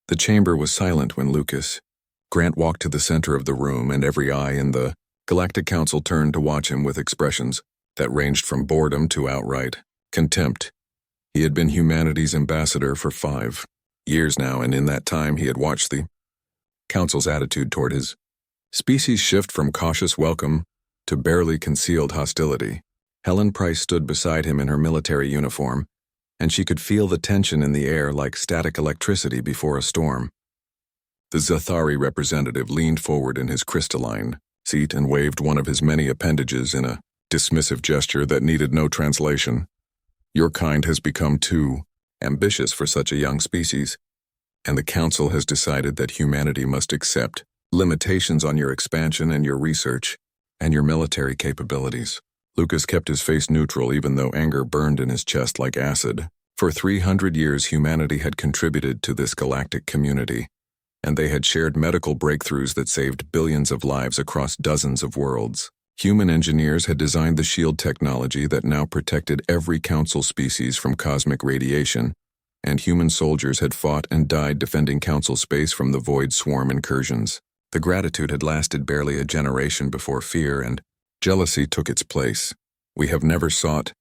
The chamber was silent when Lucas, Grant walked to the center of the room, and every eye in the Galactic Council turned to watch him with expressions that ranged from boredom to outright contempt. He had been humanity's ambassador for 5 years now, and in that time he had watched the Council's attitude toward his species shift from cautious welcome to barely concealed hostility. Helen Price stood beside him in her military uniform, and she could feel the tension in the air like static electricity before a storm. The Zathari representative leaned forward in his crystalline seat and waved one of his many appendages in a dismissive gesture that needed no translation. Your kind has become too ambitious for such a young species, and the Council has decided that humanity must accept limitations on your expansion and your research and your military capabilities. Lucas kept his face neutral even though anger burned in his chest like acid. For 300 years humanity had contributed to this galactic community, and they had shared medical breakthroughs that saved billions of lives across dozens of worlds. Human engineers had designed the shield technology that now protected every Council species from cosmic radiation, and human soldiers had fought and died defending Council space from the Void Swarm incursions. The gratitude had lasted barely a generation before fear and jealousy took its place. We have never sought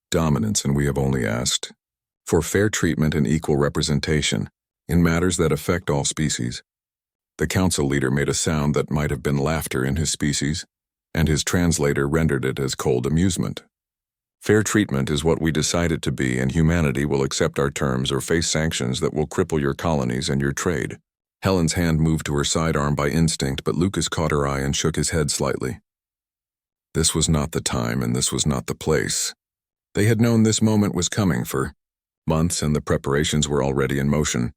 dominance, and we have only asked for fair treatment and equal representation in matters that affect all species. The Council leader made a sound that might have been laughter in his species, and his translator rendered it as cold amusement. Fair treatment is what we decide it to be, and humanity will accept our terms or face sanctions that will cripple your colonies and your trade. Helen's hand moved to her sidearm by instinct, but Lucas caught her eye and shook his head slightly. This was not the time, and this was not the place. They had known this moment was coming for months, and the preparations were already in motion.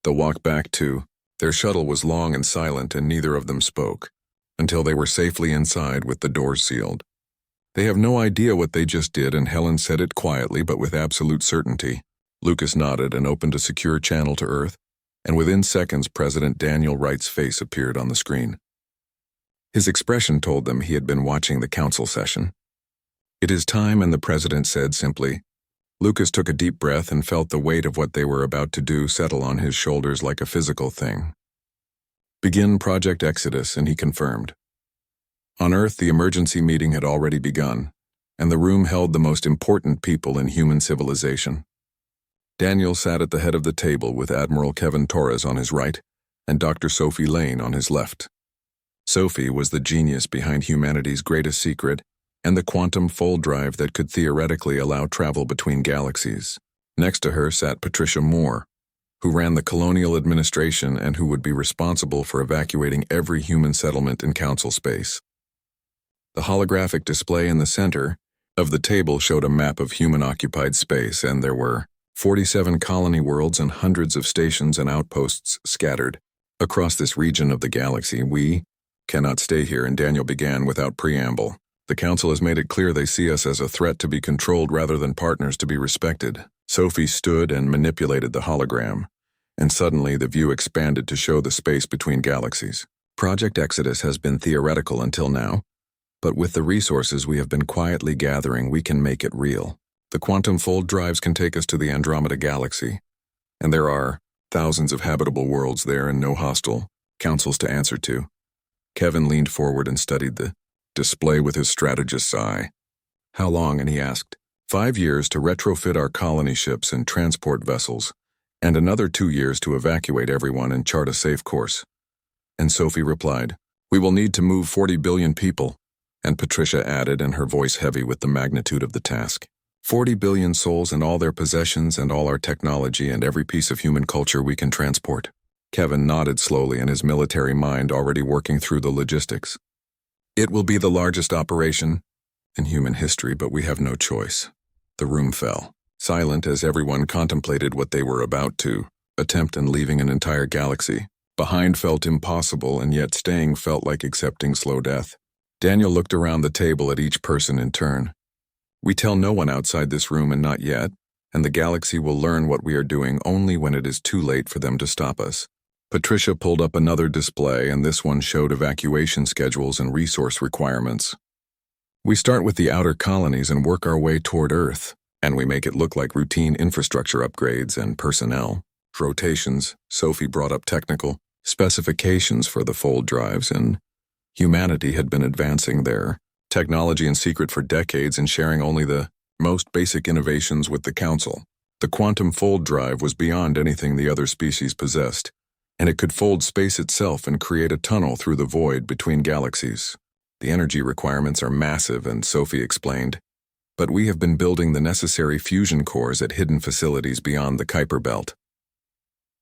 The walk back to their shuttle was long and silent, and neither of them spoke until they were safely inside with the doors sealed. They have no idea what they just did, and Helen said it quietly but with absolute certainty. Lucas nodded and opened a secure channel to Earth, and within seconds President Daniel Wright's face appeared on the screen. His expression told them he had been watching the Council session. It is time, and the President said simply. Lucas took a deep breath and felt the weight of what they were about to do settle on his shoulders like a physical thing. Begin Project Exodus, and he confirmed. On Earth, the emergency meeting had already begun, and the room held the most important people in human civilization. Daniel sat at the head of the table with Admiral Kevin Torres on his right and Dr. Sophie Lane on his left. Sophie was the genius behind humanity's greatest secret and the quantum fold drive that could theoretically allow travel between galaxies. Next to her sat Patricia Moore, who ran the colonial administration and who would be responsible for evacuating every human settlement in Council space. The holographic display in the center of the table showed a map of human-occupied space, and there were 47 colony worlds and hundreds of stations and outposts scattered across this region of the galaxy. We cannot stay here, and Daniel began without preamble. The Council has made it clear they see us as a threat to be controlled rather than partners to be respected. Sophie stood and manipulated the hologram, and suddenly the view expanded to show the space between galaxies. Project Exodus has been theoretical until now, but with the resources we have been quietly gathering, we can make it real. The quantum fold drives can take us to the Andromeda Galaxy, and there are thousands of habitable worlds there and no hostile councils to answer to. Kevin leaned forward and studied the display with his strategist's eye. How long? And he asked. 5 years to retrofit our colony ships and transport vessels, and another 2 years to evacuate everyone and chart a safe course. And Sophie replied, We will need to move 40 billion people, and Patricia added, and her voice heavy with the magnitude of the task. 40 billion souls and all their possessions and all our technology and every piece of human culture we can transport. Kevin nodded slowly, in his military mind already working through the logistics. It will be the largest operation in human history, but we have no choice. The room fell, silent as everyone contemplated what they were about to attempt, and leaving an entire galaxy behind felt impossible, and yet staying felt like accepting slow death. Daniel looked around the table at each person in turn. We tell no one outside this room, and not yet, and the galaxy will learn what we are doing only when it is too late for them to stop us. Patricia pulled up another display, and this one showed evacuation schedules and resource requirements. We start with the outer colonies and work our way toward Earth, and we make it look like routine infrastructure upgrades and personnel. rotations, Sophie brought up technical specifications for the fold drives, and humanity had been advancing their technology in secret for decades and sharing only the most basic innovations with the Council. The quantum fold drive was beyond anything the other species possessed, and it could fold space itself and create a tunnel through the void between galaxies. The energy requirements are massive, and Sophie explained, but we have been building the necessary fusion cores at hidden facilities beyond the Kuiper Belt.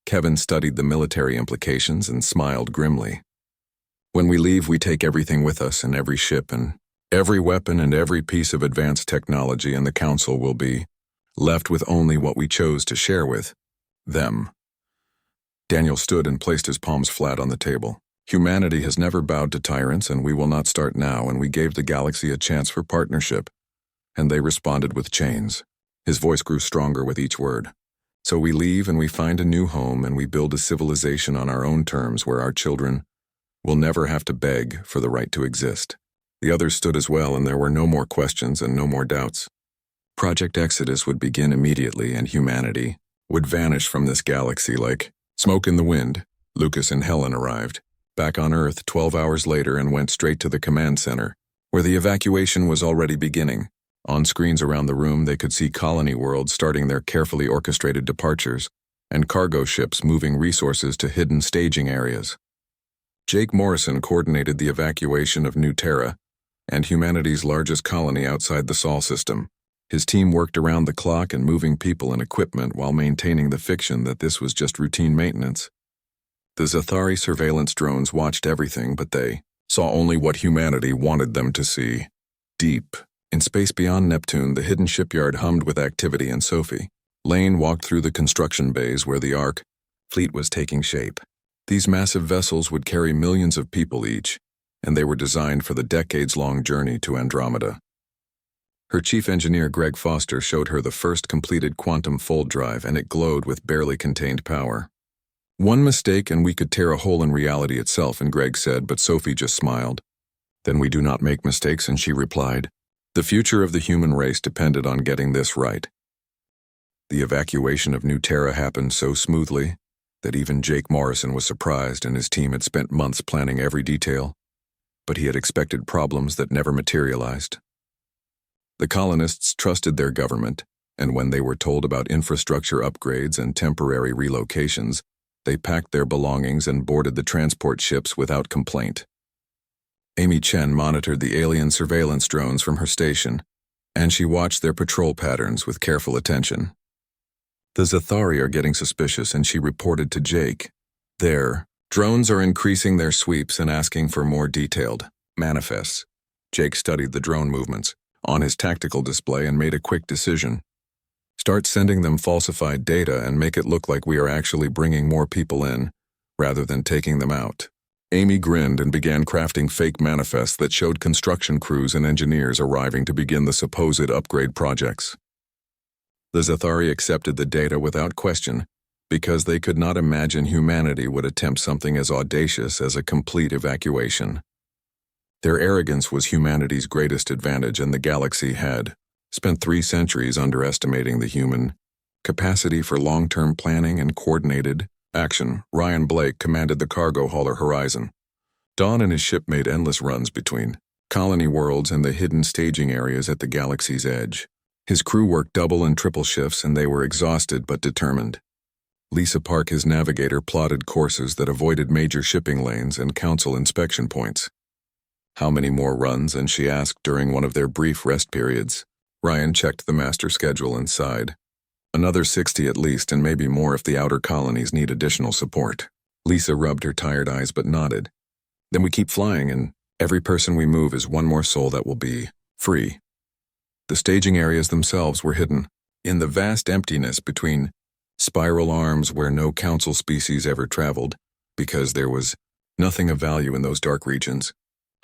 Kevin studied the military implications and smiled grimly. When we leave, we take everything with us, and every ship and every weapon and every piece of advanced technology, and the Council will be left with only what we chose to share with them. Daniel stood and placed his palms flat on the table. Humanity has never bowed to tyrants, and we will not start now, and we gave the galaxy a chance for partnership, and they responded with chains. His voice grew stronger with each word. So we leave and we find a new home, and we build a civilization on our own terms where our children will never have to beg for the right to exist. The others stood as well, and there were no more questions and no more doubts. Project Exodus would begin immediately, and humanity would vanish from this galaxy like smoke in the wind. Lucas and Helen arrived back on Earth 12 hours later and went straight to the command center, where the evacuation was already beginning. On screens around the room, they could see colony worlds starting their carefully orchestrated departures, and cargo ships moving resources to hidden staging areas. Jake Morrison coordinated the evacuation of New Terra, and humanity's largest colony outside the Sol system. His team worked around the clock and moving people and equipment while maintaining the fiction that this was just routine maintenance. The Zathari surveillance drones watched everything, but they saw only what humanity wanted them to see. Deep in space beyond Neptune, the hidden shipyard hummed with activity, and Sophie Lane walked through the construction bays where the Ark fleet was taking shape. These massive vessels would carry millions of people each, and they were designed for the decades-long journey to Andromeda. Her chief engineer, Greg Foster, showed her the first completed quantum fold drive, and it glowed with barely contained power. One mistake and we could tear a hole in reality itself, and Greg said, but Sophie just smiled. Then we do not make mistakes, and she replied, the future of the human race depended on getting this right. The evacuation of New Terra happened so smoothly that even Jake Morrison was surprised, and his team had spent months planning every detail, but he had expected problems that never materialized. The colonists trusted their government, and when they were told about infrastructure upgrades and temporary relocations, they packed their belongings and boarded the transport ships without complaint. Amy Chen monitored the alien surveillance drones from her station, and she watched their patrol patterns with careful attention. The Zathari are getting suspicious, and she reported to Jake. Their drones are increasing their sweeps and asking for more detailed manifests. Jake studied the drone movements on his tactical display and made a quick decision. Start sending them falsified data and make it look like we are actually bringing more people in, rather than taking them out. Amy grinned and began crafting fake manifests that showed construction crews and engineers arriving to begin the supposed upgrade projects. The Zathari accepted the data without question, because they could not imagine humanity would attempt something as audacious as a complete evacuation. Their arrogance was humanity's greatest advantage, and the galaxy had spent 3 centuries underestimating the human capacity for long-term planning and coordinated action. Ryan Blake commanded the cargo hauler Horizon. Don and his ship made endless runs between colony worlds and the hidden staging areas at the galaxy's edge. His crew worked double and triple shifts, and they were exhausted but determined. Lisa Park, his navigator, plotted courses that avoided major shipping lanes and council inspection points. How many more runs? And she asked during one of their brief rest periods. Ryan checked the master schedule and sighed. Another 60 at least, and maybe more if the outer colonies need additional support. Lisa rubbed her tired eyes but nodded. Then we keep flying, and every person we move is one more soul that will be free. The staging areas themselves were hidden in the vast emptiness between spiral arms where no council species ever traveled, because there was nothing of value in those dark regions.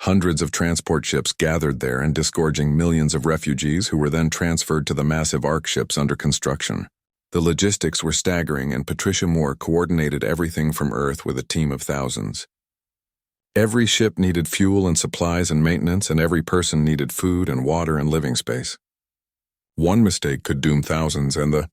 Hundreds of transport ships gathered there and disgorging millions of refugees who were then transferred to the massive Ark ships under construction. The logistics were staggering, and Patricia Moore coordinated everything from Earth with a team of thousands. Every ship needed fuel and supplies and maintenance, and every person needed food and water and living space. One mistake could doom thousands, and the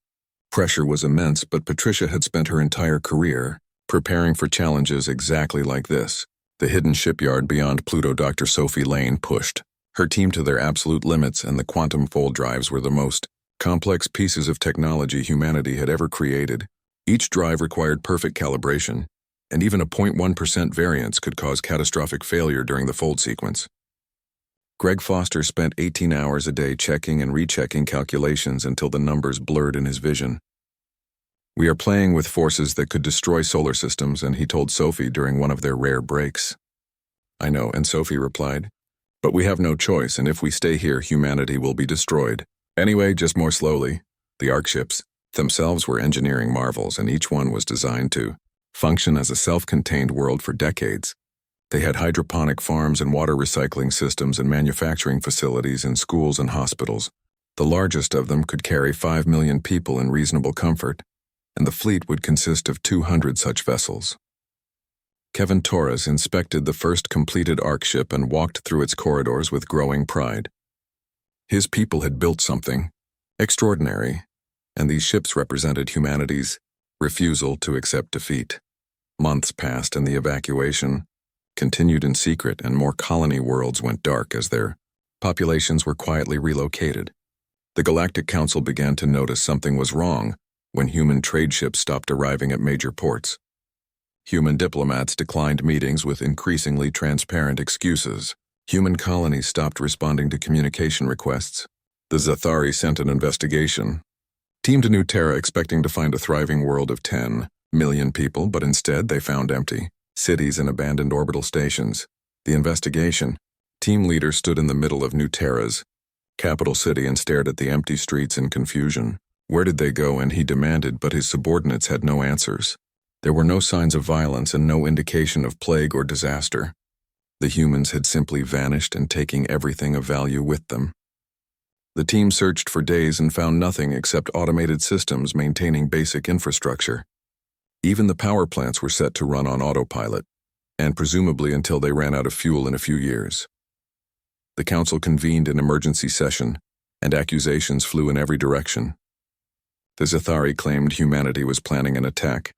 Pressure was immense, but Patricia had spent her entire career preparing for challenges exactly like this. The hidden shipyard beyond Pluto Dr. Sophie Lane pushed her team to their absolute limits, and the quantum fold drives were the most complex pieces of technology humanity had ever created. Each drive required perfect calibration, and even a 0.1% variance could cause catastrophic failure during the fold sequence. Greg Foster spent 18 hours a day checking and rechecking calculations until the numbers blurred in his vision. "We are playing with forces that could destroy solar systems," and he told Sophie during one of their rare breaks. "I know," and Sophie replied, "but we have no choice, and if we stay here, humanity will be destroyed. Anyway, just more slowly." The ARC ships themselves were engineering marvels, and each one was designed to function as a self-contained world for decades. They had hydroponic farms and water recycling systems and manufacturing facilities in schools and hospitals. The largest of them could carry 5 million people in reasonable comfort, and the fleet would consist of 200 such vessels. Kevin Torres inspected the first completed ARC ship and walked through its corridors with growing pride. His people had built something extraordinary, and these ships represented humanity's refusal to accept defeat. Months passed, and the evacuation continued in secret, and more colony worlds went dark as their populations were quietly relocated. The Galactic Council began to notice something was wrong when human trade ships stopped arriving at major ports. Human diplomats declined meetings with increasingly transparent excuses. Human colonies stopped responding to communication requests. The Zathari sent an investigation team to New Terra expecting to find a thriving world of 10 million people, but instead they found empty cities and abandoned orbital stations. The investigation team leader stood in the middle of New Terra's capital city and stared at the empty streets in confusion. Where did they go? And he demanded, but his subordinates had no answers. There were no signs of violence and no indication of plague or disaster. The humans had simply vanished and taking everything of value with them. The team searched for days and found nothing except automated systems maintaining basic infrastructure. Even the power plants were set to run on autopilot, and presumably until they ran out of fuel in a few years. The council convened an emergency session, and accusations flew in every direction. The Zathari claimed humanity was planning an attack,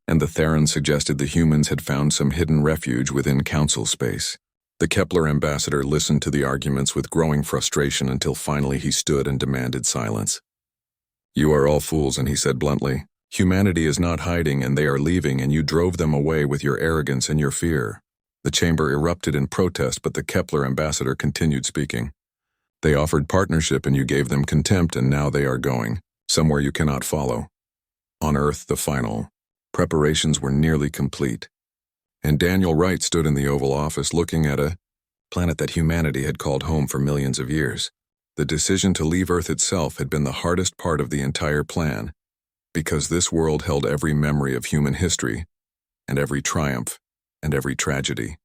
and the Theron suggested the humans had found some hidden refuge within council space. The Kepler ambassador listened to the arguments with growing frustration until finally he stood and demanded silence. "You are all fools," and he said bluntly. "Humanity is not hiding, and they are leaving, and you drove them away with your arrogance and your fear." The chamber erupted in protest, but the Kepler ambassador continued speaking. "They offered partnership, and you gave them contempt, and now they are going somewhere you cannot follow." On Earth, the final preparations were nearly complete, and Daniel Wright stood in the Oval Office looking at a planet that humanity had called home for millions of years. The decision to leave Earth itself had been the hardest part of the entire plan, because this world held every memory of human history, and every triumph, and every tragedy.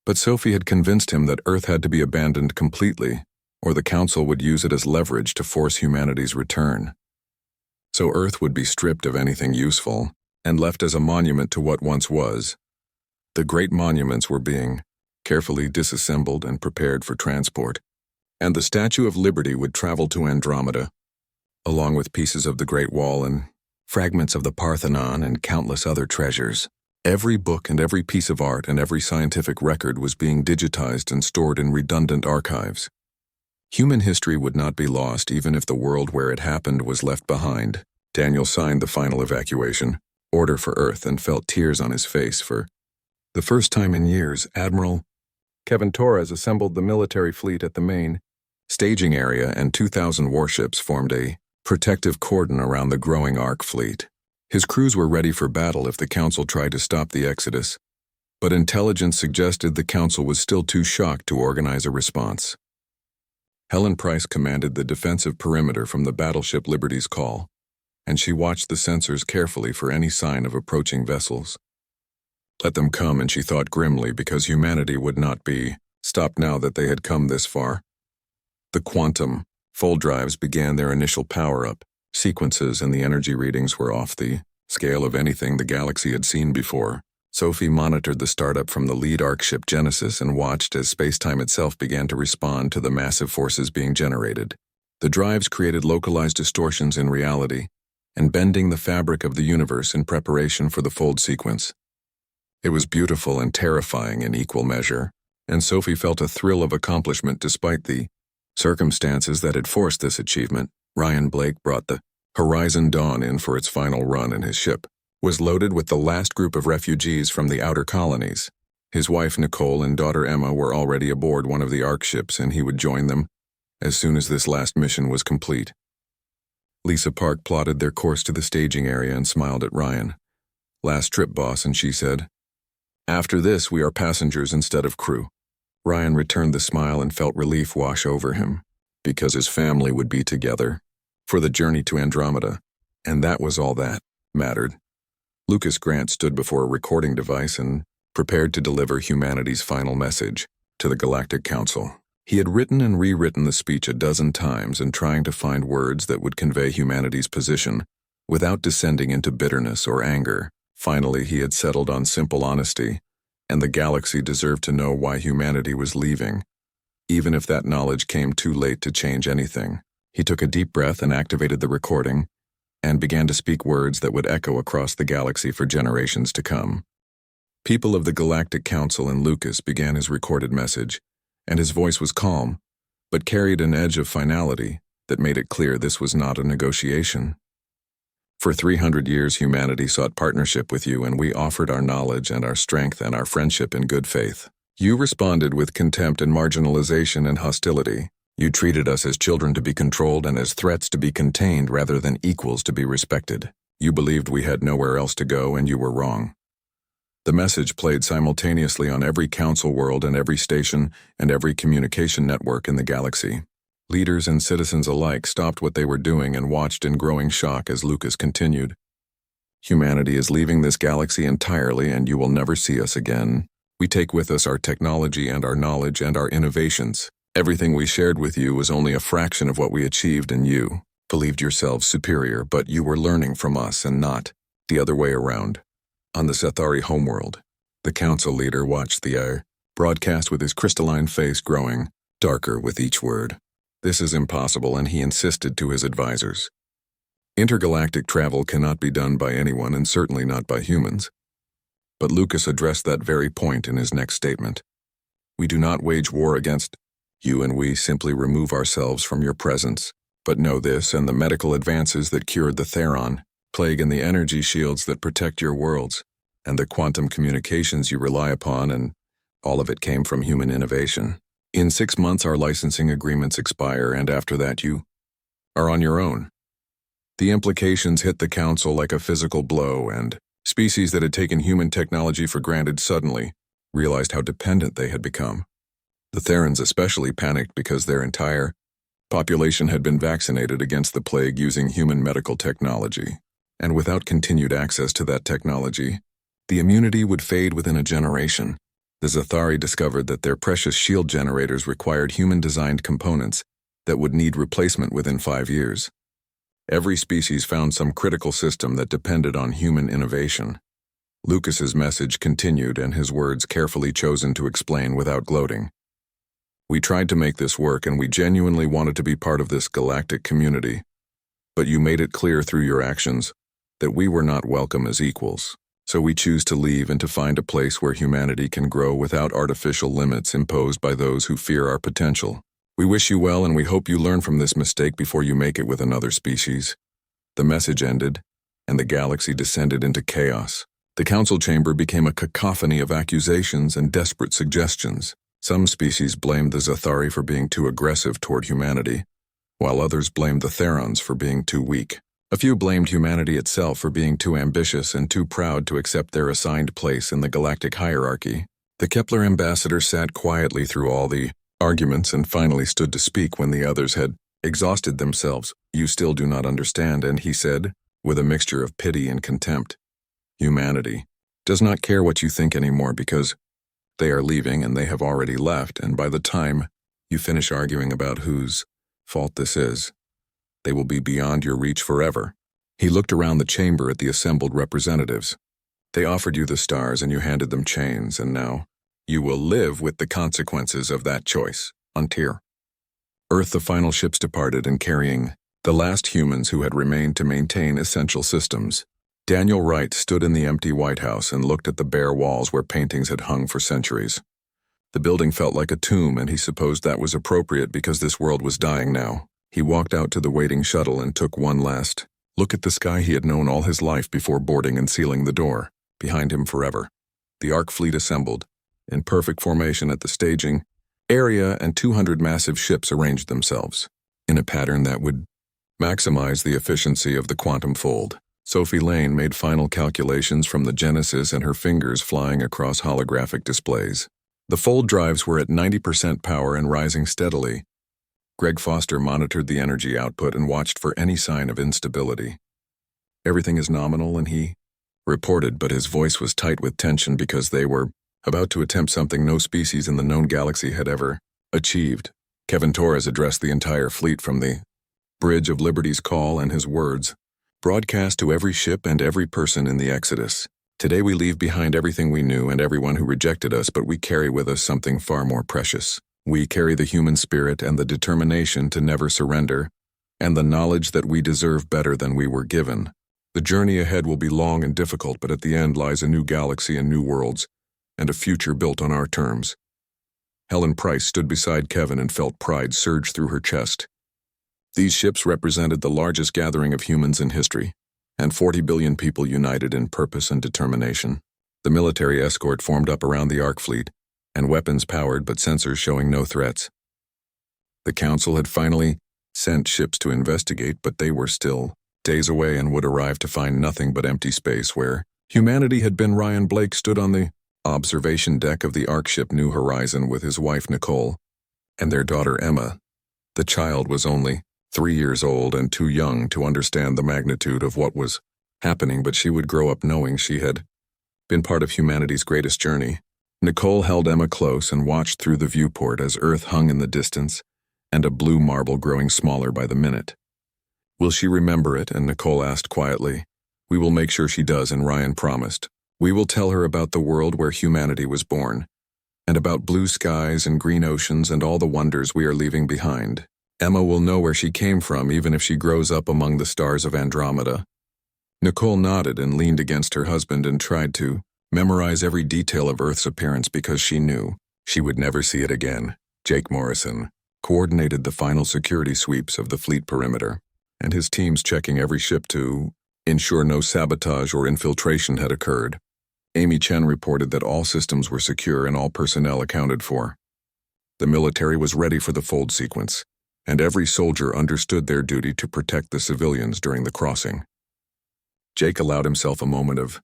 But Sophie had convinced him that Earth had to be abandoned completely, or the Council would use it as leverage to force humanity's return. So Earth would be stripped of anything useful, and left as a monument to what once was. The great monuments were being carefully disassembled and prepared for transport, and the Statue of Liberty would travel to Andromeda, along with pieces of the Great Wall and fragments of the Parthenon and countless other treasures. Every book and every piece of art and every scientific record was being digitized and stored in redundant archives. Human history would not be lost even if the world where it happened was left behind. Daniel signed the final evacuation order for Earth and felt tears on his face. For the first time in years, Admiral Kevin Torres assembled the military fleet at the main staging area, and 2,000 warships formed a protective cordon around the growing ARC fleet. His crews were ready for battle if the Council tried to stop the exodus, but intelligence suggested the Council was still too shocked to organize a response. Helen Price commanded the defensive perimeter from the battleship Liberty's call, and she watched the sensors carefully for any sign of approaching vessels. Let them come, and she thought grimly, because humanity would not be stopped now that they had come this far. The quantum fold drives began their initial power-up sequences, and the energy readings were off the scale of anything the galaxy had seen before. Sophie monitored the startup from the lead ARC ship Genesis and watched as space-time itself began to respond to the massive forces being generated. The drives created localized distortions in reality, and bending the fabric of the universe in preparation for the fold sequence. It was beautiful and terrifying in equal measure, and Sophie felt a thrill of accomplishment despite the circumstances that had forced this achievement. Ryan Blake brought the Horizon Dawn in for its final run, and his ship was loaded with the last group of refugees from the outer colonies. His wife Nicole and daughter Emma were already aboard one of the ARC ships, and he would join them as soon as this last mission was complete. Lisa Park plotted their course to the staging area and smiled at Ryan. "Last trip, boss," and she said, "After this, we are passengers instead of crew." Ryan returned the smile and felt relief wash over him, because his family would be together for the journey to Andromeda, and that was all that mattered. Lucas Grant stood before a recording device and prepared to deliver humanity's final message to the Galactic Council. He had written and rewritten the speech a dozen times and trying to find words that would convey humanity's position without descending into bitterness or anger. Finally, he had settled on simple honesty, and the galaxy deserved to know why humanity was leaving, even if that knowledge came too late to change anything. He took a deep breath and activated the recording, and began to speak words that would echo across the galaxy for generations to come. People of the Galactic Council and Lucas began his recorded message, and his voice was calm, but carried an edge of finality that made it clear this was not a negotiation. "For 300 years humanity sought partnership with you, and we offered our knowledge and our strength and our friendship in good faith. You responded with contempt and marginalization and hostility. You treated us as children to be controlled and as threats to be contained rather than equals to be respected. You believed we had nowhere else to go, and you were wrong." The message played simultaneously on every council world and every station and every communication network in the galaxy. Leaders and citizens alike stopped what they were doing and watched in growing shock as Lucas continued. "Humanity is leaving this galaxy entirely, and you will never see us again. We take with us our technology and our knowledge and our innovations. Everything we shared with you was only a fraction of what we achieved, and you believed yourselves superior, but you were learning from us and not the other way around." On the Zathari homeworld, the council leader watched the broadcast with his crystalline face growing darker with each word. "This is impossible," and he insisted to his advisors. "Intergalactic travel cannot be done by anyone, and certainly not by humans." But Lucas addressed that very point in his next statement. "We do not wage war against you, and we simply remove ourselves from your presence. But know this, and the medical advances that cured the Theron plague and the energy shields that protect your worlds, and the quantum communications you rely upon, and all of it came from human innovation. In 6 months our licensing agreements expire, and after that you are on your own." The implications hit the council like a physical blow, and species that had taken human technology for granted suddenly realized how dependent they had become. The Therans especially panicked because their entire population had been vaccinated against the plague using human medical technology, and without continued access to that technology, the immunity would fade within a generation. The Zathari discovered that their precious shield generators required human-designed components that would need replacement within 5 years. Every species found some critical system that depended on human innovation. Lucas's message continued, and his words carefully chosen to explain without gloating. "We tried to make this work, and we genuinely wanted to be part of this galactic community. But you made it clear through your actions that we were not welcome as equals. So we choose to leave and to find a place where humanity can grow without artificial limits imposed by those who fear our potential. We wish you well, and we hope you learn from this mistake before you make it with another species." The message ended, and the galaxy descended into chaos. The council chamber became a cacophony of accusations and desperate suggestions. Some species blamed the Zathari for being too aggressive toward humanity, while others blamed the Therons for being too weak. A few blamed humanity itself for being too ambitious and too proud to accept their assigned place in the galactic hierarchy. The Kepler ambassador sat quietly through all the arguments and finally stood to speak when the others had exhausted themselves. "You still do not understand," and he said, with a mixture of pity and contempt. "Humanity does not care what you think anymore, because they are leaving and they have already left, and by the time you finish arguing about whose fault this is, they will be beyond your reach forever." He looked around the chamber at the assembled representatives. "They offered you the stars and you handed them chains, and now you will live with the consequences of that choice. On Tyr. Earth, the final ships departed, and carrying the last humans who had remained to maintain essential systems. Daniel Wright stood in the empty White House and looked at the bare walls where paintings had hung for centuries. The building felt like a tomb, and he supposed that was appropriate because this world was dying now. He walked out to the waiting shuttle and took one last look at the sky he had known all his life before boarding and sealing the door behind him forever. The Ark fleet assembled, in perfect formation at the staging area, and 200 massive ships arranged themselves in a pattern that would maximize the efficiency of the quantum fold. Sophie Lane made final calculations from the Genesis, and her fingers flying across holographic displays. The fold drives were at 90% power and rising steadily. Greg Foster monitored the energy output and watched for any sign of instability. "Everything is nominal," and he reported, but his voice was tight with tension because they were about to attempt something no species in the known galaxy had ever achieved. Kevin Torres addressed the entire fleet from the Bridge of Liberty's call, and his words broadcast to every ship and every person in the Exodus. "Today we leave behind everything we knew and everyone who rejected us, but we carry with us something far more precious. We carry the human spirit and the determination to never surrender, and the knowledge that we deserve better than we were given. The journey ahead will be long and difficult, but at the end lies a new galaxy and new worlds, and a future built on our terms." Helen Price stood beside Kevin and felt pride surge through her chest. These ships represented the largest gathering of humans in history, and 40 billion people united in purpose and determination. The military escort formed up around the Ark fleet, and weapons powered but sensors showing no threats. The Council had finally sent ships to investigate, but they were still days away and would arrive to find nothing but empty space where humanity had been. Ryan Blake stood on the observation deck of the Ark ship New Horizon with his wife Nicole and their daughter Emma. The child was only 3 years old and too young to understand the magnitude of what was happening, but she would grow up knowing she had been part of humanity's greatest journey. Nicole held Emma close and watched through the viewport as Earth hung in the distance and a blue marble growing smaller by the minute. "Will she remember it?" and Nicole asked quietly. "We will make sure she does," and Ryan promised. "We will tell her about the world where humanity was born, and about blue skies and green oceans and all the wonders we are leaving behind. Emma will know where she came from even if she grows up among the stars of Andromeda." Nicole nodded and leaned against her husband and tried to memorize every detail of Earth's appearance because she knew she would never see it again. Jake Morrison coordinated the final security sweeps of the fleet perimeter, and his teams checking every ship to ensure no sabotage or infiltration had occurred. Amy Chen reported that all systems were secure and all personnel accounted for. The military was ready for the fold sequence, and every soldier understood their duty to protect the civilians during the crossing. Jake allowed himself a moment of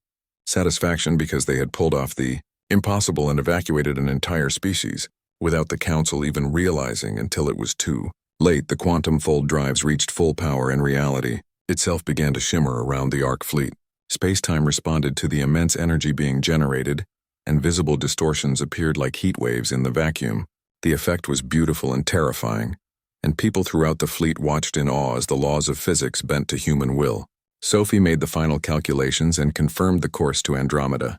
satisfaction because they had pulled off the impossible and evacuated an entire species without the Council even realizing until it was too late. The quantum fold drives reached full power and reality itself began to shimmer around the Ark fleet. Space-time responded to the immense energy being generated, and visible distortions appeared like heat waves in the vacuum. The effect was beautiful and terrifying, and people throughout the fleet watched in awe as the laws of physics bent to human will. Sophie made the final calculations and confirmed the course to Andromeda.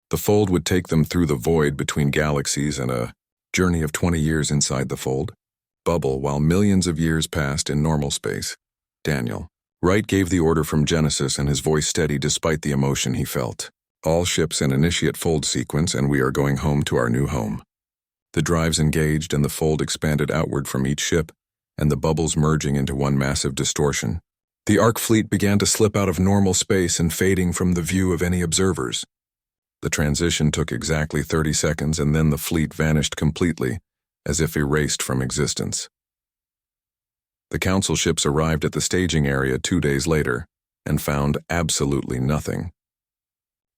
The fold would take them through the void between galaxies and a journey of 20 years inside the fold bubble while millions of years passed in normal space. Daniel Wright gave the order from Genesis, and his voice steady despite the emotion he felt. "All ships in initiate fold sequence, and we are going home to our new home." The drives engaged and the fold expanded outward from each ship, and the bubbles merging into one massive distortion. The Ark fleet began to slip out of normal space and fading from the view of any observers. The transition took exactly 30 seconds, and then the fleet vanished completely, as if erased from existence. The Council ships arrived at the staging area 2 days later and found absolutely nothing.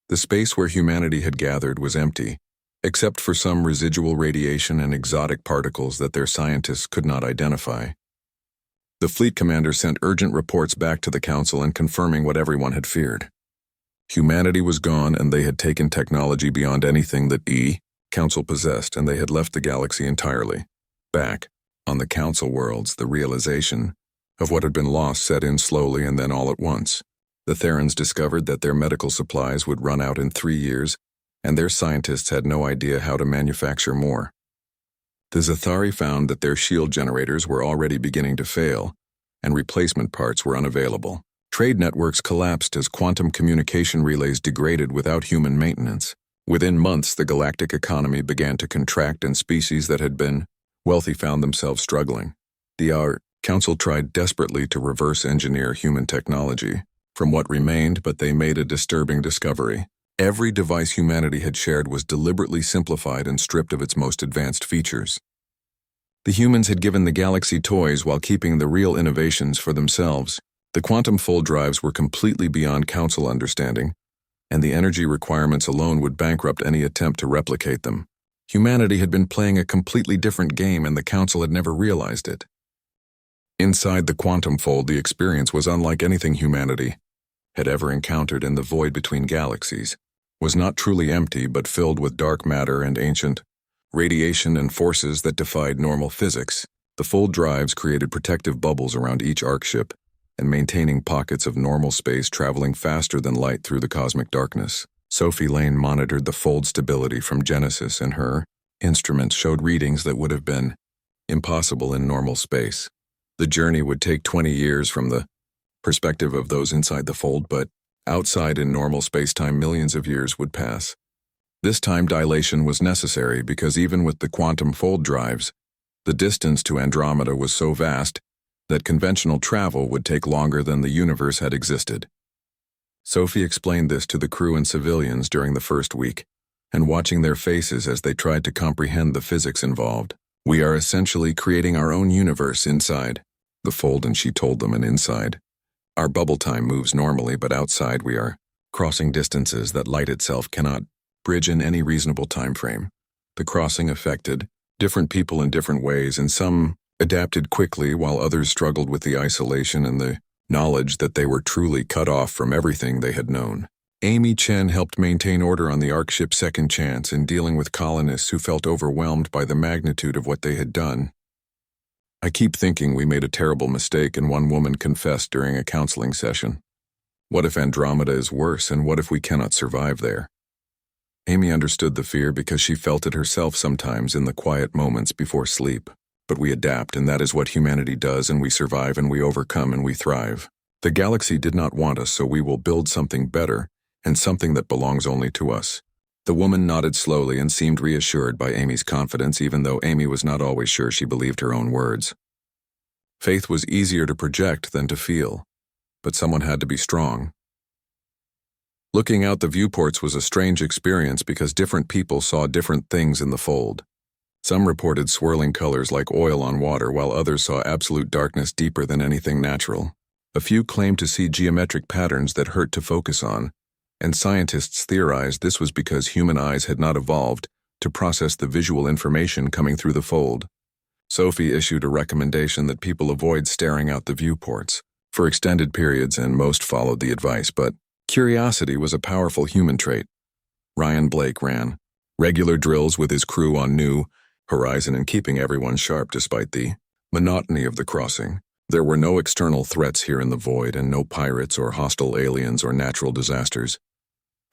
The space where humanity had gathered was empty, except for some residual radiation and exotic particles that their scientists could not identify. The fleet commander sent urgent reports back to the Council and confirming what everyone had feared. Humanity was gone, and they had taken technology beyond anything that Council possessed, and they had left the galaxy entirely. Back on the Council worlds, the realization of what had been lost set in slowly and then all at once. The Therans discovered that their medical supplies would run out in 3 years, and their scientists had no idea how to manufacture more. The Zathari found that their shield generators were already beginning to fail, and replacement parts were unavailable. Trade networks collapsed as quantum communication relays degraded without human maintenance. Within months, the galactic economy began to contract and species that had been wealthy found themselves struggling. The Council tried desperately to reverse engineer human technology from what remained, but they made a disturbing discovery. Every device humanity had shared was deliberately simplified and stripped of its most advanced features. The humans had given the galaxy toys while keeping the real innovations for themselves. The quantum fold drives were completely beyond Council understanding, and the energy requirements alone would bankrupt any attempt to replicate them. Humanity had been playing a completely different game, and the Council had never realized it. Inside the quantum fold, the experience was unlike anything humanity had ever encountered, and the void between galaxies was not truly empty but filled with dark matter and ancient radiation and forces that defied normal physics. The fold drives created protective bubbles around each ARC ship and maintaining pockets of normal space traveling faster than light through the cosmic darkness. Sophie Lane monitored the fold stability from Genesis, and her instruments showed readings that would have been impossible in normal space. The journey would take 20 years from the perspective of those inside the fold, but outside in normal space-time millions of years would pass. This time dilation was necessary because even with the quantum fold drives, the distance to Andromeda was so vast that conventional travel would take longer than the universe had existed. Sophie explained this to the crew and civilians during the first week, and watching their faces as they tried to comprehend the physics involved. We are essentially creating our own universe inside the fold, and she told them, and inside our bubble time moves normally, but outside we are crossing distances that light itself cannot bridge in any reasonable time frame. The crossing affected different people in different ways, and some adapted quickly while others struggled with the isolation and the knowledge that they were truly cut off from everything they had known. Amy Chen helped maintain order on the ARC ship Second Chance in dealing with colonists who felt overwhelmed by the magnitude of what they had done. I keep thinking we made a terrible mistake, and one woman confessed during a counseling session. What if Andromeda is worse, and what if we cannot survive there? Amy understood the fear because she felt it herself sometimes in the quiet moments before sleep. But we adapt, and that is what humanity does, and we survive, and we overcome, and we thrive. The galaxy did not want us, so we will build something better, and something that belongs only to us. The woman nodded slowly and seemed reassured by Amy's confidence, even though Amy was not always sure she believed her own words. Faith was easier to project than to feel, but someone had to be strong. Looking out the viewports was a strange experience because different people saw different things in the fold. Some reported swirling colors like oil on water, while others saw absolute darkness deeper than anything natural. A few claimed to see geometric patterns that hurt to focus on, and scientists theorized this was because human eyes had not evolved to process the visual information coming through the fold. Sophie issued a recommendation that people avoid staring out the viewports for extended periods, and most followed the advice, but curiosity was a powerful human trait. Ryan Blake ran regular drills with his crew on New Horizon and keeping everyone sharp despite the monotony of the crossing. There were no external threats here in the void, and no pirates or hostile aliens or natural disasters.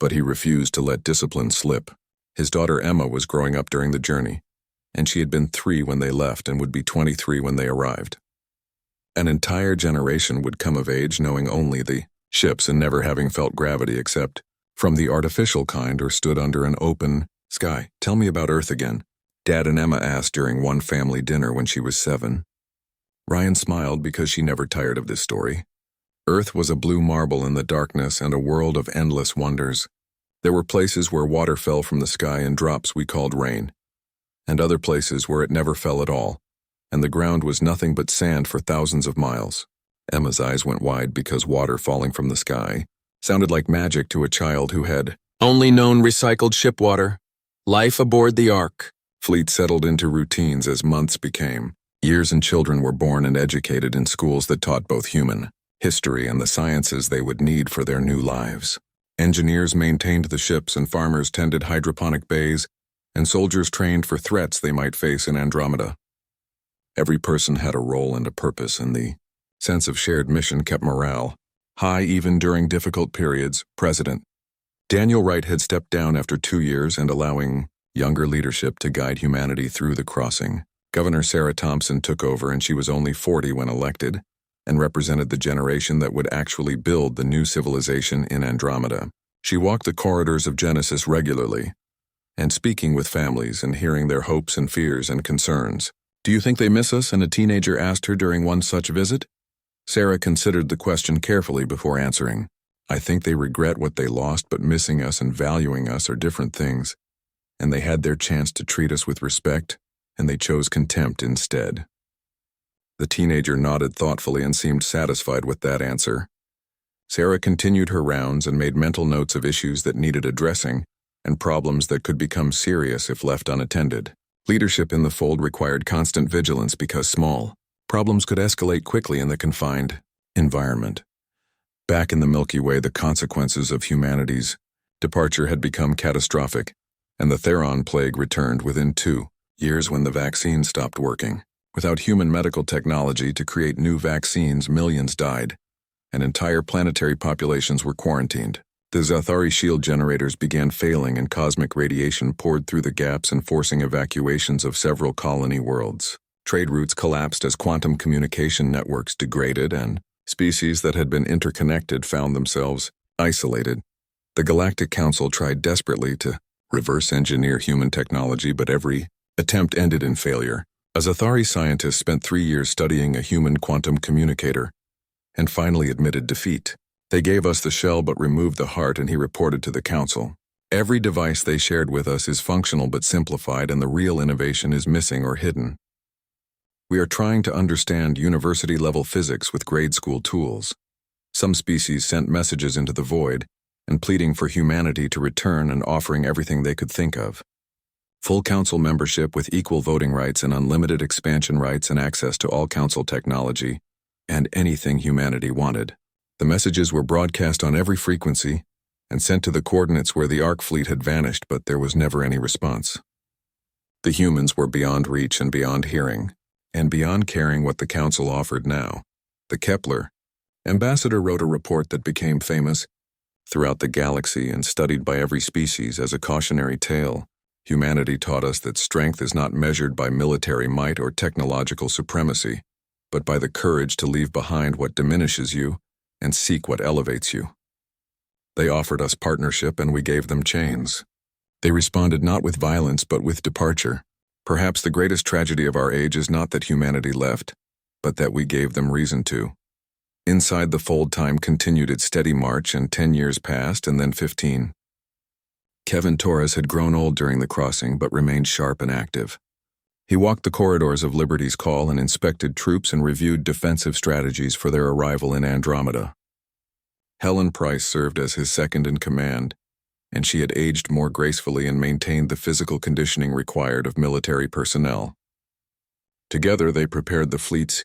But he refused to let discipline slip. His daughter Emma was growing up during the journey, and she had been 3 when they left and would be 23 when they arrived. An entire generation would come of age knowing only the ships and never having felt gravity except from the artificial kind or stood under an open sky. "Tell me about Earth again," Dad and Emma asked during one family dinner when she was 7. Ryan smiled because she never tired of this story. Earth was a blue marble in the darkness and a world of endless wonders. There were places where water fell from the sky in drops we called rain, and other places where it never fell at all, and the ground was nothing but sand for thousands of miles. Emma's eyes went wide because water falling from the sky sounded like magic to a child who had only known recycled ship water. Life aboard the Ark. Fleet settled into routines as months became years, and children were born and educated in schools that taught both human history and the sciences they would need for their new lives. Engineers maintained the ships, and farmers tended hydroponic bays, and soldiers trained for threats they might face in Andromeda. Every person had a role and a purpose, and the sense of shared mission kept morale high even during difficult periods. President Daniel Wright had stepped down after 2 years and allowing younger leadership to guide humanity through the crossing. Governor Sarah Thompson took over, and she was only 40 when elected. and represented the generation that would actually build the new civilization in Andromeda. She walked the corridors of Genesis regularly, and speaking with families and hearing their hopes and fears and concerns. "Do you think they miss us?" and a teenager asked her during one such visit. Sarah considered the question carefully before answering. "I think they regret what they lost, but missing us and valuing us are different things, and they had their chance to treat us with respect, and they chose contempt instead." The teenager nodded thoughtfully and seemed satisfied with that answer. Sarah continued her rounds and made mental notes of issues that needed addressing and problems that could become serious if left unattended. Leadership in the fold required constant vigilance because small problems could escalate quickly in the confined environment. Back in the Milky Way, the consequences of humanity's departure had become catastrophic, and the Theron plague returned within 2 years when the vaccine stopped working. Without human medical technology to create new vaccines, millions died, and entire planetary populations were quarantined. The Zathari shield generators began failing and cosmic radiation poured through the gaps and forcing evacuations of several colony worlds. Trade routes collapsed as quantum communication networks degraded and species that had been interconnected found themselves isolated. The Galactic Council tried desperately to reverse engineer human technology, but every attempt ended in failure. A Zathari scientist spent 3 years studying a human quantum communicator and finally admitted defeat. "They gave us the shell but removed the heart," and he reported to the council. "Every device they shared with us is functional but simplified, and the real innovation is missing or hidden. We are trying to understand university-level physics with grade school tools." Some species sent messages into the void and pleading for humanity to return and offering everything they could think of. Full council membership with equal voting rights and unlimited expansion rights and access to all council technology and anything humanity wanted. The messages were broadcast on every frequency and sent to the coordinates where the Ark fleet had vanished, but there was never any response. The humans were beyond reach and beyond hearing, and beyond caring what the council offered now. The Kepler ambassador wrote a report that became famous throughout the galaxy and studied by every species as a cautionary tale. Humanity taught us that strength is not measured by military might or technological supremacy, but by the courage to leave behind what diminishes you and seek what elevates you. They offered us partnership and we gave them chains. They responded not with violence but with departure. Perhaps the greatest tragedy of our age is not that humanity left, but that we gave them reason to. Inside the fold, time continued its steady march, and 10 years passed and then 15. Kevin Torres had grown old during the crossing but remained sharp and active. He walked the corridors of Liberty's Call and inspected troops and reviewed defensive strategies for their arrival in Andromeda. Helen Price served as his second-in-command, and she had aged more gracefully and maintained the physical conditioning required of military personnel. Together they prepared the fleet's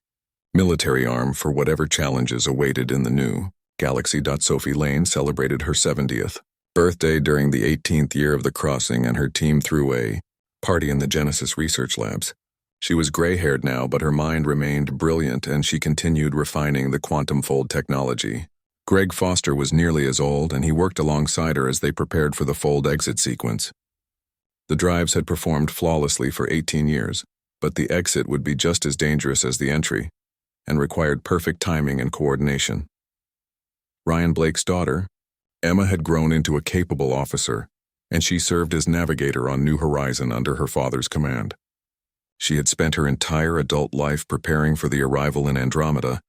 military arm for whatever challenges awaited in the new galaxy. Sophie Lane celebrated her 70th birthday during the 18th year of the crossing, and her team threw a party in the Genesis research labs. She was gray-haired now, but her mind remained brilliant, and she continued refining the quantum fold technology. Greg Foster was nearly as old, and he worked alongside her as they prepared for the fold exit sequence. The drives had performed flawlessly for 18 years, but the exit would be just as dangerous as the entry, and required perfect timing and coordination. Ryan Blake's daughter, Emma, had grown into a capable officer, and she served as navigator on New Horizon under her father's command. She had spent her entire adult life preparing for the arrival in Andromeda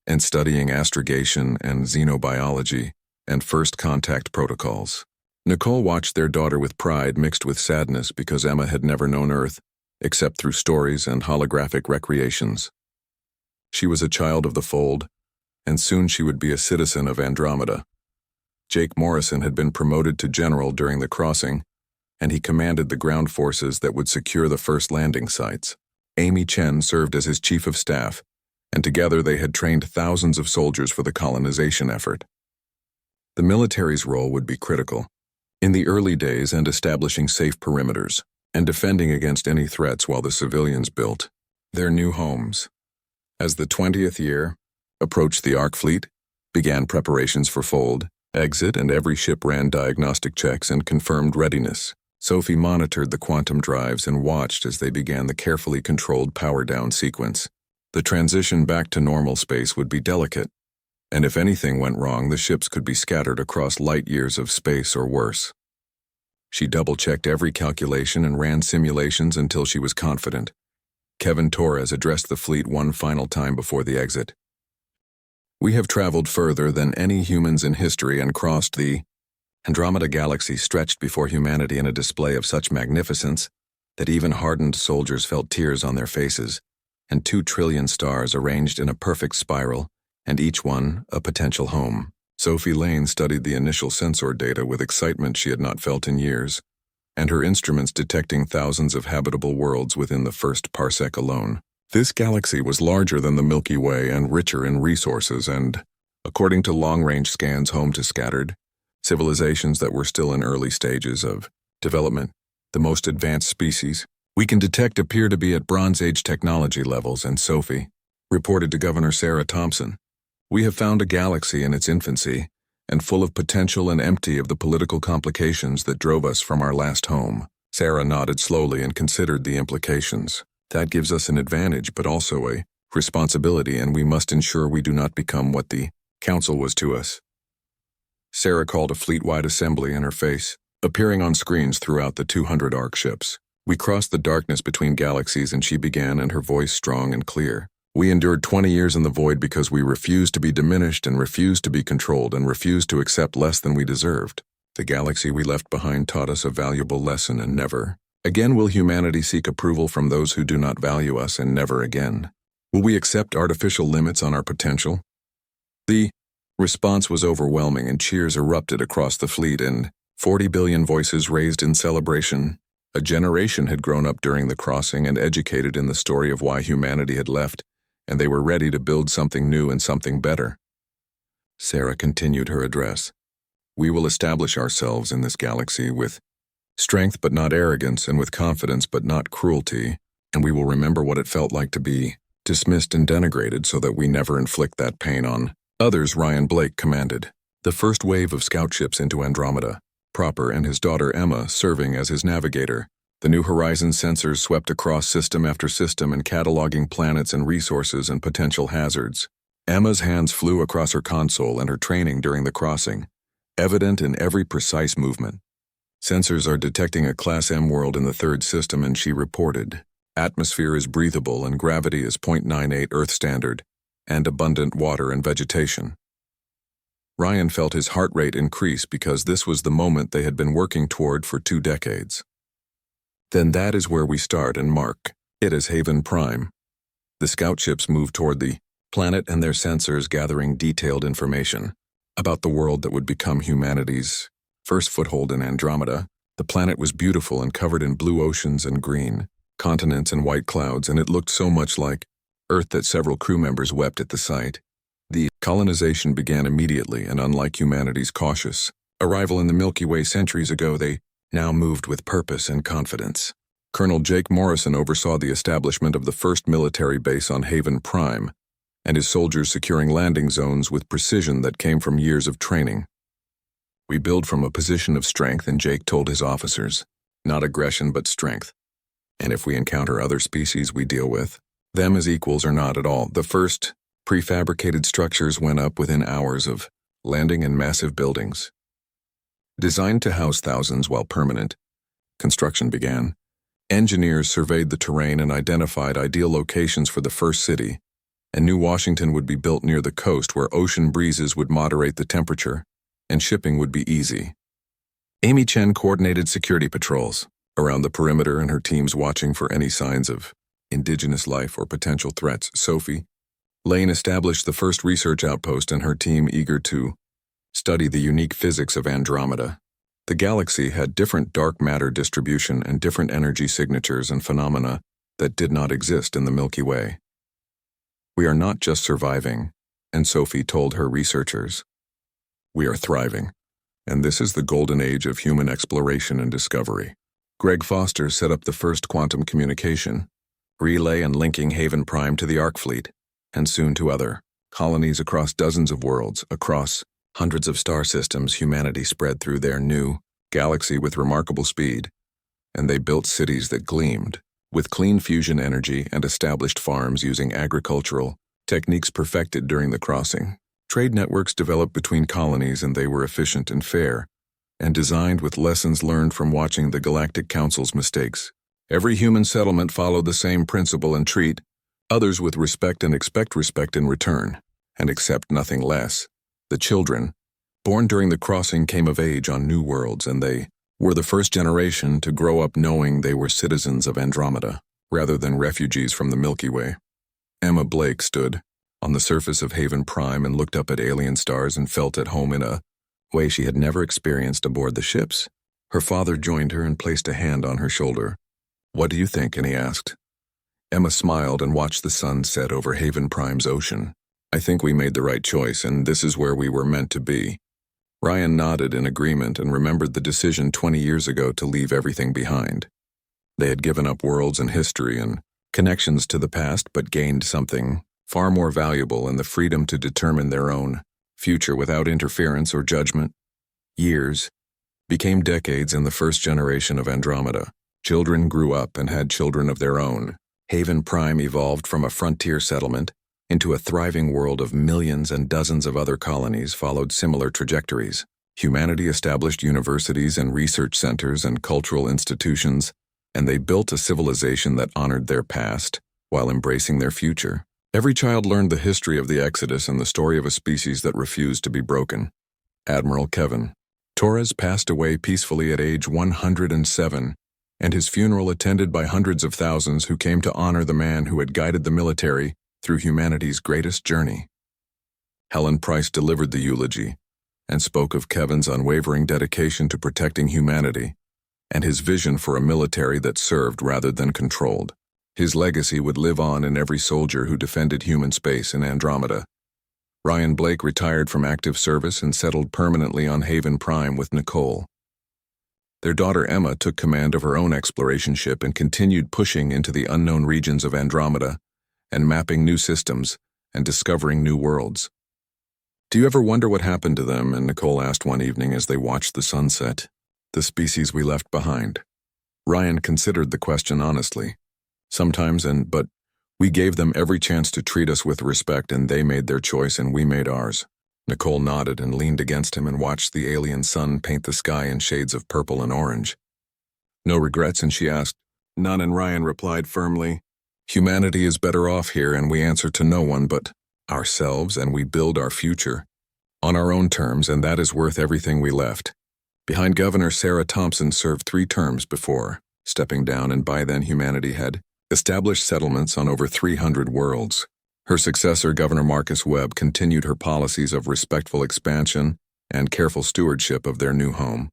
and studying astrogation and xenobiology and first contact protocols. Nicole watched their daughter with pride mixed with sadness because Emma had never known Earth except through stories and holographic recreations. She was a child of the fold, and soon she would be a citizen of Andromeda. Jake Morrison had been promoted to general during the crossing, and he commanded the ground forces that would secure the first landing sites. Amy Chen served as his chief of staff, and together they had trained thousands of soldiers for the colonization effort. The military's role would be critical in the early days and establishing safe perimeters and defending against any threats while the civilians built their new homes. As the 20th year approached, the Ark fleet began preparations for fold exit, and every ship ran diagnostic checks and confirmed readiness. Sophie monitored the quantum drives and watched as they began the carefully controlled power-down sequence. The transition back to normal space would be delicate, and if anything went wrong, the ships could be scattered across light years of space or worse. She double-checked every calculation and ran simulations until she was confident. Kevin Torres addressed the fleet one final time before the exit. "We have traveled further than any humans in history and crossed the Andromeda Galaxy stretched before humanity in a display of such magnificence that even hardened soldiers felt tears on their faces, and 2 trillion stars arranged in a perfect spiral, and each one a potential home." Sophie Lane studied the initial sensor data with excitement she had not felt in years, and her instruments detecting thousands of habitable worlds within the first parsec alone. This galaxy was larger than the Milky Way and richer in resources and, according to long-range scans, home to scattered civilizations that were still in early stages of development. The most advanced species we can detect appear to be at Bronze Age technology levels, and Sophie reported to Governor Sarah Thompson, "We have found a galaxy in its infancy, and full of potential and empty of the political complications that drove us from our last home." Sarah nodded slowly and considered the implications. "That gives us an advantage, but also a responsibility, and we must ensure we do not become what the Council was to us." Sarah called a fleet-wide assembly, and her face appearing on screens throughout the 200 ARC ships. "We crossed the darkness between galaxies," and she began, and her voice strong and clear. "We endured 20 years in the void because we refused to be diminished and refused to be controlled and refused to accept less than we deserved. The galaxy we left behind taught us a valuable lesson, and never again will humanity seek approval from those who do not value us, and never again will we accept artificial limits on our potential." The response was overwhelming, and cheers erupted across the fleet, and 40 billion voices raised in celebration. A generation had grown up during the crossing and educated in the story of why humanity had left, and they were ready to build something new and something better. Sarah continued her address. "We will establish ourselves in this galaxy with strength but not arrogance, and with confidence but not cruelty, and we will remember what it felt like to be dismissed and denigrated so that we never inflict that pain on others," Ryan Blake commanded. The first wave of scout ships into Andromeda, Proper and his daughter Emma serving as his navigator. The New Horizons sensors swept across system after system and cataloging planets and resources and potential hazards. Emma's hands flew across her console and her training during the crossing, evident in every precise movement. "Sensors are detecting a Class M world in the 3rd system," and she reported. "Atmosphere is breathable and gravity is 0.98 Earth standard, and abundant water and vegetation." Ryan felt his heart rate increase because this was the moment they had been working toward for 2 decades. "Then that is where we start and mark it as Haven Prime." The scout ships moved toward the planet and their sensors gathering detailed information about the world that would become humanity's first foothold in Andromeda. The planet was beautiful and covered in blue oceans and green continents and white clouds, and it looked so much like Earth that several crew members wept at the sight. The colonization began immediately, and unlike humanity's cautious arrival in the Milky Way centuries ago, they now moved with purpose and confidence. Colonel Jake Morrison oversaw the establishment of the first military base on Haven Prime, and his soldiers securing landing zones with precision that came from years of training. "We build from a position of strength," and Jake told his officers, "not aggression but strength. And if we encounter other species, we deal with them as equals or not at all." The first prefabricated structures went up within hours of landing in massive buildings. Designed to house thousands while permanent construction began, engineers surveyed the terrain and identified ideal locations for the first city, and New Washington would be built near the coast where ocean breezes would moderate the temperature, and shipping would be easy. Amy Chen coordinated security patrols around the perimeter, and her teams watching for any signs of indigenous life or potential threats. Sophie Lane established the first research outpost, and her team eager to study the unique physics of Andromeda. The galaxy had different dark matter distribution and different energy signatures and phenomena that did not exist in the Milky Way. "We are not just surviving," and Sophie told her researchers. "We are thriving, and this is the golden age of human exploration and discovery." Greg Foster set up the first quantum communication relay and linking Haven Prime to the ARC fleet, and soon to other colonies across dozens of worlds. Across hundreds of star systems, humanity spread through their new galaxy with remarkable speed, and they built cities that gleamed with clean fusion energy and established farms using agricultural techniques perfected during the crossing. Trade networks developed between colonies, and they were efficient and fair, and designed with lessons learned from watching the Galactic Council's mistakes. Every human settlement followed the same principle and treat others with respect and expect respect in return, and accept nothing less. The children, born during the crossing, came of age on new worlds, and they were the first generation to grow up knowing they were citizens of Andromeda, rather than refugees from the Milky Way. Emma Blake stood on the surface of Haven Prime and looked up at alien stars and felt at home in a way she had never experienced aboard the ships. Her father joined her and placed a hand on her shoulder. "What do you think?" and he asked. Emma smiled and watched the sun set over Haven Prime's ocean. "I think we made the right choice, and this is where we were meant to be." Ryan nodded in agreement and remembered the decision 20 years ago to leave everything behind. They had given up worlds and history and connections to the past, but gained something far more valuable in the freedom to determine their own future without interference or judgment. Years became decades in the first generation of Andromeda. Children grew up and had children of their own. Haven Prime evolved from a frontier settlement into a thriving world of millions, and dozens of other colonies followed similar trajectories. Humanity established universities and research centers and cultural institutions, and they built a civilization that honored their past while embracing their future. Every child learned the history of the Exodus and the story of a species that refused to be broken. Admiral Kevin Torres passed away peacefully at age 107, and his funeral attended by hundreds of thousands who came to honor the man who had guided the military through humanity's greatest journey. Helen Price delivered the eulogy and spoke of Kevin's unwavering dedication to protecting humanity and his vision for a military that served rather than controlled. His legacy would live on in every soldier who defended human space in Andromeda. Ryan Blake retired from active service and settled permanently on Haven Prime with Nicole. Their daughter Emma took command of her own exploration ship and continued pushing into the unknown regions of Andromeda and mapping new systems and discovering new worlds. "Do you ever wonder what happened to them?" and Nicole asked one evening as they watched the sunset. "The species we left behind." Ryan considered the question honestly. "Sometimes, but we gave them every chance to treat us with respect, and they made their choice and we made ours." Nicole nodded and leaned against him and watched the alien sun paint the sky in shades of purple and orange. "No regrets?" and she asked. "None," and Ryan replied firmly. "Humanity is better off here, and we answer to no one but ourselves, and we build our future on our own terms, and that is worth everything we left behind." Governor Sarah Thompson served 3 terms before stepping down, and by then humanity had established settlements on over 300 worlds. Her successor, Governor Marcus Webb, continued her policies of respectful expansion and careful stewardship of their new home.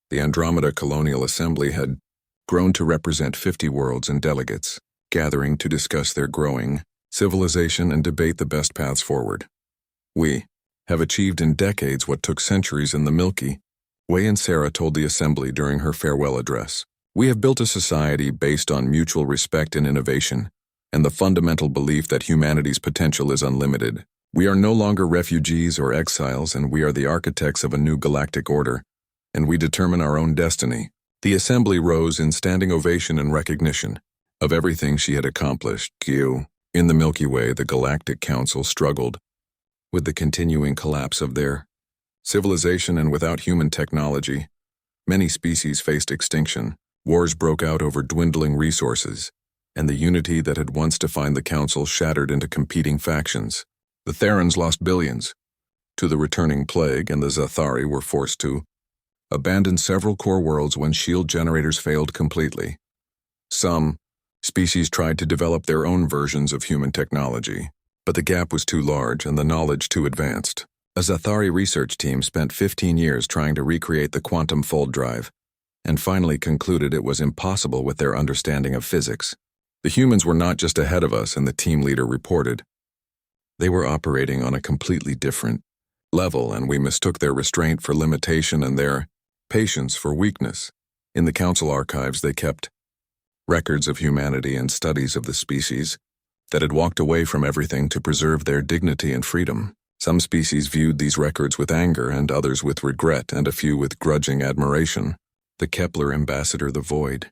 The Andromeda Colonial Assembly had grown to represent 50 worlds and delegates, gathering to discuss their growing civilization and debate the best paths forward. "We have achieved in decades what took centuries in the Milky Way," and Sarah told the Assembly during her farewell address. "We have built a society based on mutual respect and innovation, and the fundamental belief that humanity's potential is unlimited. We are no longer refugees or exiles, and we are the architects of a new galactic order, and we determine our own destiny." The Assembly rose in standing ovation and recognition of everything she had accomplished. In the Milky Way, the Galactic Council struggled with the continuing collapse of their civilization, and without human technology, many species faced extinction. Wars broke out over dwindling resources, and the unity that had once defined the Council shattered into competing factions. The Therans lost billions to the returning plague, and the Zathari were forced to abandon several core worlds when shield generators failed completely. Some species tried to develop their own versions of human technology, but the gap was too large and the knowledge too advanced. A Zathari research team spent 15 years trying to recreate the quantum fold drive, and finally concluded it was impossible with their understanding of physics. "The humans were not just ahead of us," and the team leader reported. "They were operating on a completely different level, and we mistook their restraint for limitation and their patience for weakness." In the Council archives, they kept records of humanity and studies of the species that had walked away from everything to preserve their dignity and freedom. Some species viewed these records with anger, and others with regret, and a few with grudging admiration. The Kepler ambassador, the Void,